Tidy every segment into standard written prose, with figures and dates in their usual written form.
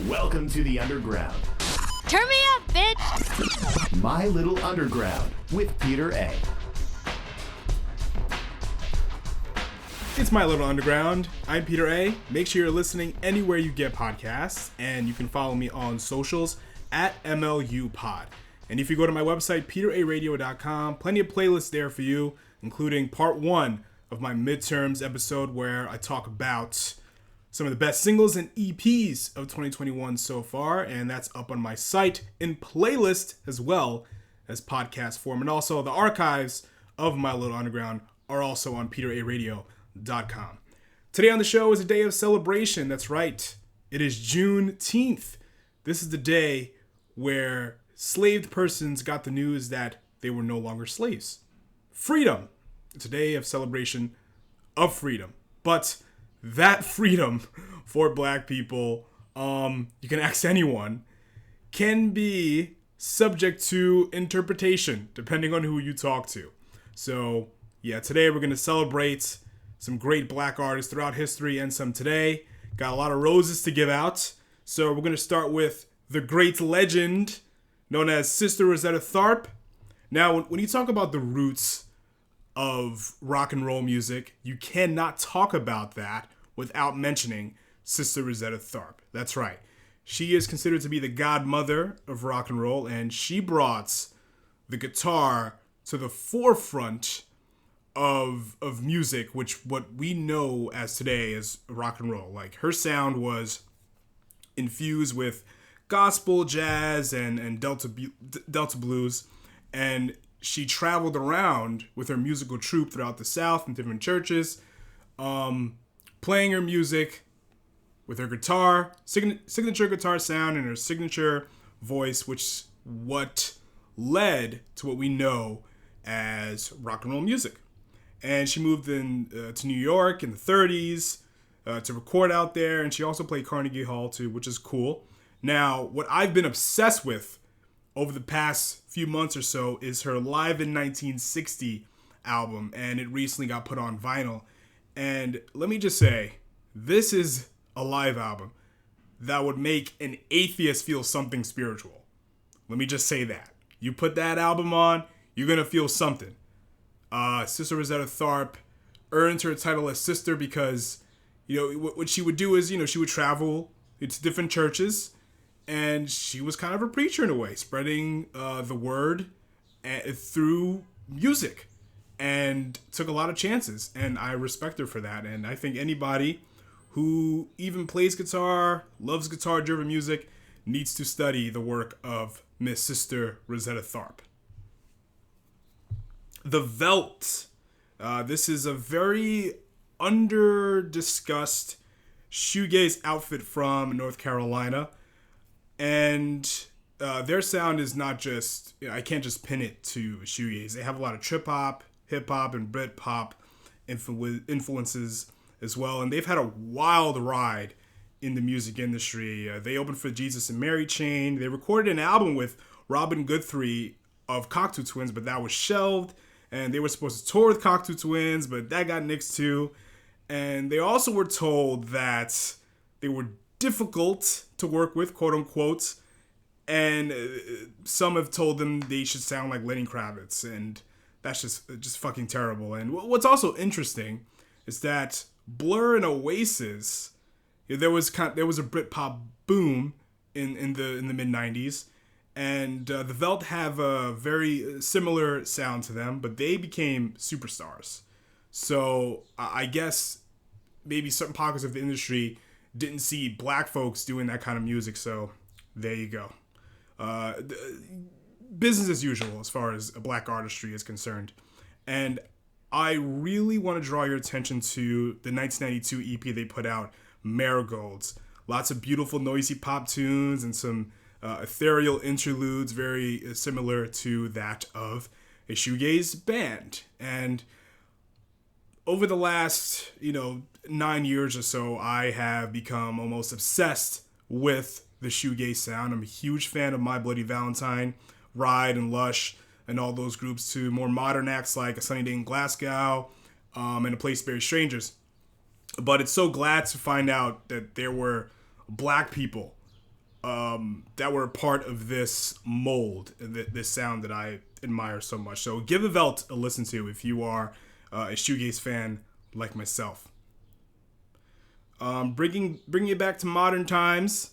Welcome to the Underground. Turn me up, bitch! My Little Underground with Peter A. It's My Little Underground. I'm Peter A. Make sure you're listening anywhere you get podcasts, and you can follow me on socials at MLUpod. And if you go to my website, peteraradio.com, plenty of playlists there for you, including part 1 of my midterms episode where I talk about some of the best singles and EPs of 2021 so far, and that's up on my site in playlist as well as podcast form. And also the archives of My Little Underground are also on peteraradio.com. Today on the show is a day of celebration. That's right. It is Juneteenth. This is the day where enslaved persons got the news that they were no longer slaves. Freedom. It's a day of celebration of freedom. But that freedom for black people, you can ask anyone, can be subject to interpretation depending on who you talk to. So, yeah, today we're going to celebrate some great black artists throughout history and some today. Got a lot of roses to give out. So we're going to start with the great legend known as Sister Rosetta Tharpe. Now, when you talk about the roots of rock and roll music, you cannot talk about that without mentioning Sister Rosetta Tharpe. That's right. She is considered to be the godmother of rock and roll, and she brought the guitar to the forefront of music, which what we know as today as rock and roll. Like, her sound was infused with gospel, jazz, and Delta blues, and she traveled around with her musical troupe throughout the South in different churches, playing her music with her guitar, signature guitar sound, and her signature voice, which what led to what we know as rock and roll music. And she moved to New York in the 30s to record out there, and she also played Carnegie Hall too, which is cool. Now, what I've been obsessed with over the past few months or so is her Live in 1960 album, and it recently got put on vinyl. And let me just say, this is a live album that would make an atheist feel something spiritual. Let me just say that. You put that album on, you're going to feel something. Sister Rosetta Tharpe earned her title as sister because, what she would do is, she would travel to different churches, and she was kind of a preacher in a way, spreading the word through music, and took a lot of chances, and I respect her for that. And I think anybody who even plays guitar, loves guitar-driven music, needs to study the work of Miss Sister Rosetta Tharpe. The Veldt. This is a very under-discussed shoegaze outfit from North Carolina. And their sound is not just, I can't just pin it to shoegaze. They have a lot of trip-hop, hip-hop, and Brit-pop influences as well. And they've had a wild ride in the music industry. They opened for Jesus and Mary Chain. They recorded an album with Robin Guthrie of Cocteau Twins, but that was shelved. And they were supposed to tour with Cocteau Twins, but that got nixed too. And they also were told that they were difficult to work with, quote unquote. And some have told them they should sound like Lenny Kravitz. And that's just fucking terrible. And what's also interesting is that Blur and Oasis, there was a Britpop boom in the mid-90s. And the Veldt have a very similar sound to them, but they became superstars. So I guess maybe certain pockets of the industry didn't see black folks doing that kind of music. So there you go. Business as usual as far as black artistry is concerned. And I really want to draw your attention to the 1992 EP they put out, Marigolds. Lots of beautiful noisy pop tunes and some ethereal interludes, very similar to that of a shoegaze band. And over the last, 9 years or so, I have become almost obsessed with the shoegaze sound. I'm a huge fan of My Bloody Valentine, Ride, and Lush, and all those groups, to more modern acts like A Sunny Day in Glasgow, and A Place to Bury Strangers. But it's so glad to find out that there were black people that were a part of this mold, this sound that I admire so much. So give the Veldt a listen to if you are a shoegaze fan like myself. Bringing it back to modern times,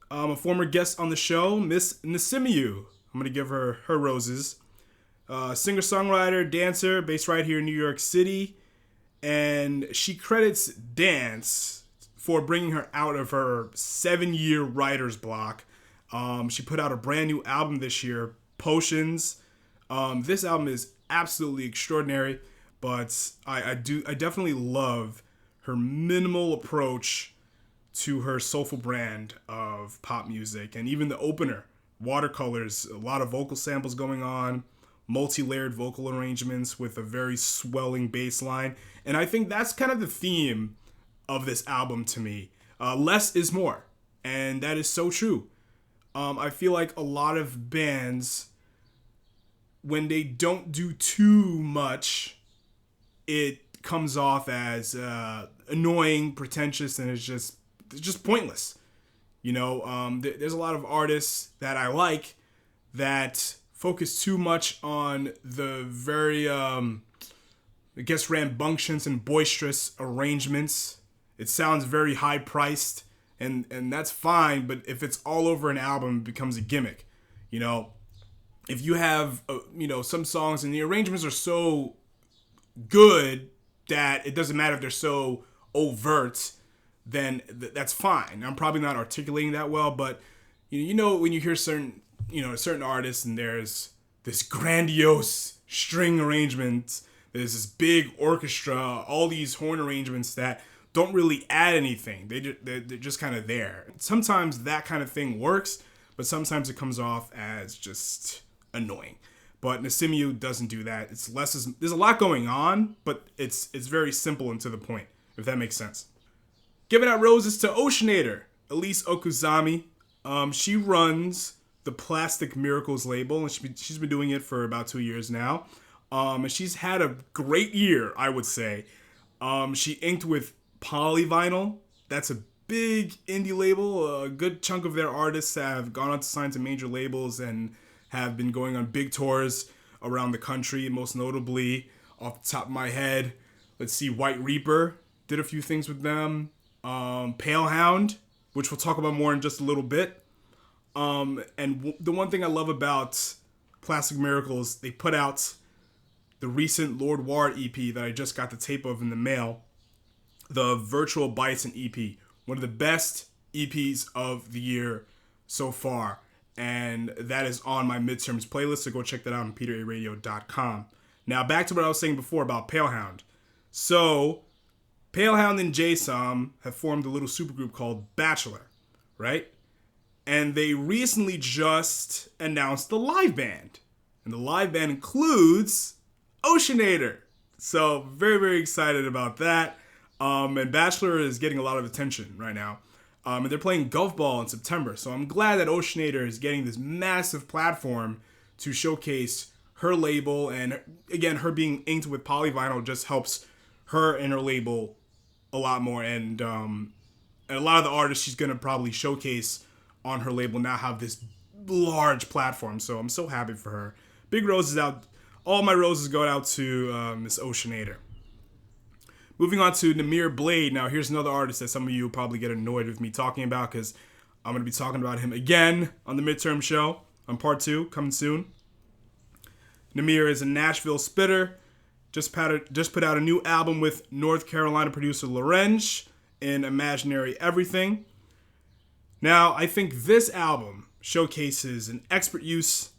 a former guest on the show, Miss Nesimiu. I'm gonna give her roses. Singer-songwriter, dancer, based right here in New York City, and she credits dance for bringing her out of her 7-year writer's block. She put out a brand new album this year, Potions. This album is absolutely extraordinary, but I definitely love her minimal approach to her soulful brand of pop music, and even the opener, Watercolors, a lot of vocal samples going on, multi-layered vocal arrangements with a very swelling bass line, and I think that's kind of the theme of this album to me. Less is more, and that is so true. I feel like a lot of bands, when they don't do too much, it comes off as annoying, pretentious, and it's just pointless. You know, there's a lot of artists that I like that focus too much on the very, I guess, rambunctious and boisterous arrangements. It sounds very high-priced, and that's fine, but if it's all over an album, it becomes a gimmick. You know, if you have, some songs and the arrangements are so good that it doesn't matter if they're so overt, then that's fine. I'm probably not articulating that well, but you know when you hear certain artists and there's this grandiose string arrangement, there's this big orchestra, all these horn arrangements that don't really add anything. They're just kind of there. Sometimes that kind of thing works, but sometimes it comes off as just annoying. But Nesimiu doesn't do that. There's a lot going on, but it's very simple and to the point, if that makes sense. Giving out roses to Oceanator, Elise Okuzami. She runs the Plastic Miracles label, and she's been doing it for about 2 years now. And she's had a great year, I would say. She inked with Polyvinyl. That's a big indie label. A good chunk of their artists have gone on to sign to major labels and have been going on big tours around the country. Most notably, off the top of my head, let's see, White Reaper did a few things with them. Palehound, which we'll talk about more in just a little bit. The one thing I love about Plastic Miracles, they put out the recent Lord Ward EP that I just got the tape of in the mail, the Virtual Bison EP, one of the best EPs of the year so far, and that is on my midterms playlist, so go check that out on peteraradio.com. Now back to what I was saying before about Palehound. So Palehound and Jay Som have formed a little supergroup called Bachelor, right? And they recently just announced the live band. And the live band includes Oceanator. So very, very excited about that. And Bachelor is getting a lot of attention right now. And they're playing Golf Ball in September. So I'm glad that Oceanator is getting this massive platform to showcase her label. And again, her being inked with Polyvinyl just helps her and her label a lot more. And a lot of the artists she's going to probably showcase on her label now have this large platform. So I'm so happy for her. Big roses out. All my roses go out to Miss Oceanator. Moving on to Namir Blade. Now, here's another artist that some of you will probably get annoyed with me talking about because I'm going to be talking about him again on the midterm show on part 2, coming soon. Namir is a Nashville spitter. Just put out a new album with North Carolina producer Lorenz in Imaginary Everything. Now, I think this album showcases an expert use.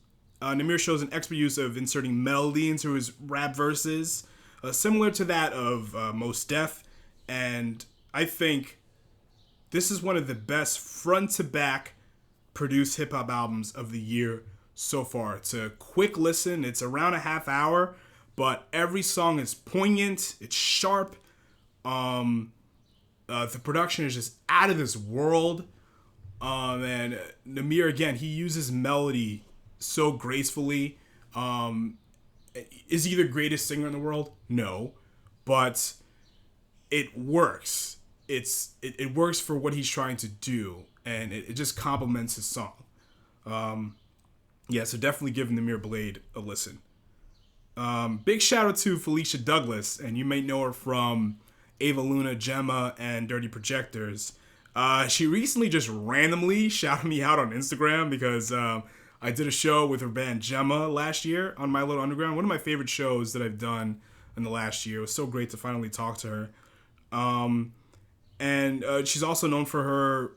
Namir shows an expert use of inserting melody into his rap verses, similar to that of Mos Def, and I think this is one of the best front-to-back produced hip-hop albums of the year so far. It's a quick listen. It's around a half hour, but every song is poignant. It's sharp. The production is just out of this world. And Namir, again, he uses melody so gracefully. Is he the greatest singer in the world? No. But it works. It works for what he's trying to do. and it just complements his song. So definitely give Namir Blade a listen. Big shout out to Felicia Douglas, and you may know her from Ava Luna, Gemma, and Dirty Projectors. She recently just randomly shouted me out on Instagram because I did a show with her band Gemma last year on My Little Underground. One of my favorite shows that I've done in the last year. It was so great to finally talk to her. And she's also known for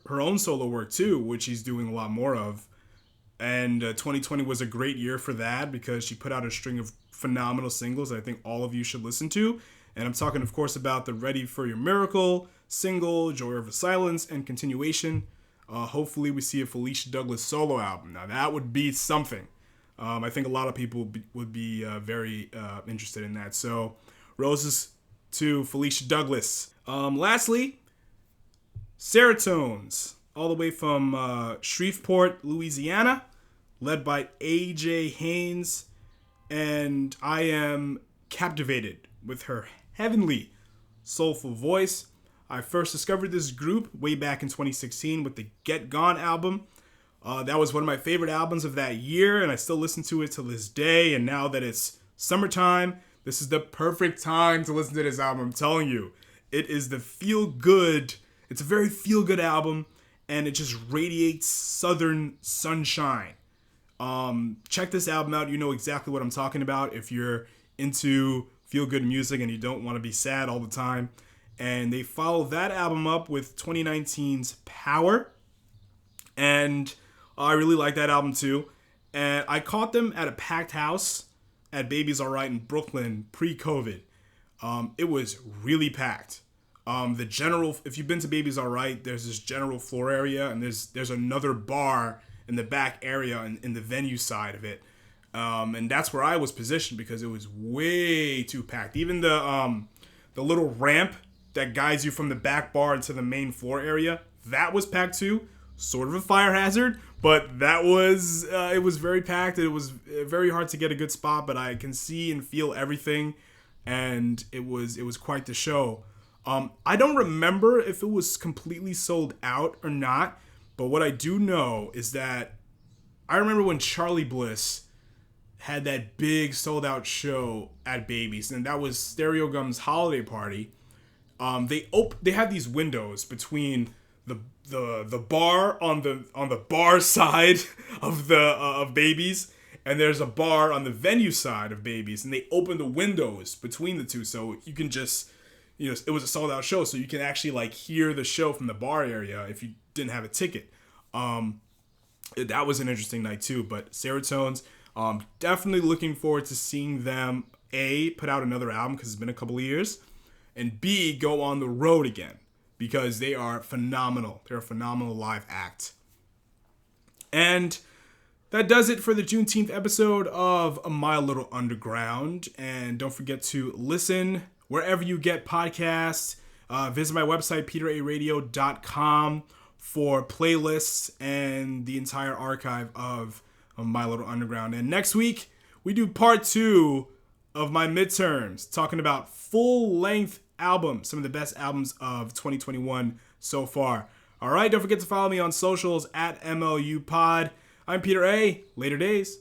her own solo work too, which she's doing a lot more of. And 2020 was a great year for that because she put out a string of phenomenal singles that I think all of you should listen to. And I'm talking, of course, about the Ready for Your Miracle single, Joy Over Silence, and Continuation. Hopefully we see a Felicia Douglas solo album. Now that would be something. I think a lot of people would be very interested in that. So roses to Felicia Douglas. Lastly, Serotones, all the way from Shreveport, Louisiana, led by AJ Haynes. And I am captivated with her heavenly, soulful voice. I first discovered this group way back in 2016 with the Get Gone album. That was one of my favorite albums of that year, and I still listen to it to this day. And now that it's summertime, this is the perfect time to listen to this album. I'm telling you, it is the feel-good. It's a very feel-good album, and it just radiates southern sunshine. Check this album out. You know exactly what I'm talking about if you're into feel-good music and you don't want to be sad all the time. And they follow that album up with 2019's Power. And I really like that album too. And I caught them at a packed house at Baby's Alright in Brooklyn pre-COVID. It was really packed. If you've been to Baby's Alright, there's this general floor area, and there's another bar in the back area in the venue side of it. And that's where I was positioned because it was way too packed. Even the little ramp that guides you from the back bar into the main floor area, that was packed too. Sort of a fire hazard, but that was it was very packed. It was very hard to get a good spot, but I can see and feel everything, and it was quite the show. I don't remember if it was completely sold out or not, but what I do know is that I remember when Charlie Bliss had that big sold out show at Baby's, and that was Stereo Gum's holiday party. They have these windows between the bar on the bar side of Baby's, and there's a bar on the venue side of Baby's, and they open the windows between the two so you can just, it was a sold out show, so you can actually like hear the show from the bar area if you didn't have a ticket. That was an interesting night too. But Serotones, definitely looking forward to seeing them A, put out another album because it's been a couple of years, and B, go on the road again because they are phenomenal. They're a phenomenal live act. And that does it for the Juneteenth episode of My Little Underground. And don't forget to listen wherever you get podcasts. Visit my website, peteraradio.com, for playlists and the entire archive of My Little Underground. And next week, we do part 2 of my midterms, talking about full-length albums, some of the best albums of 2021 so far. All right, don't forget to follow me on socials at MLU Pod. I'm Peter A. Later days.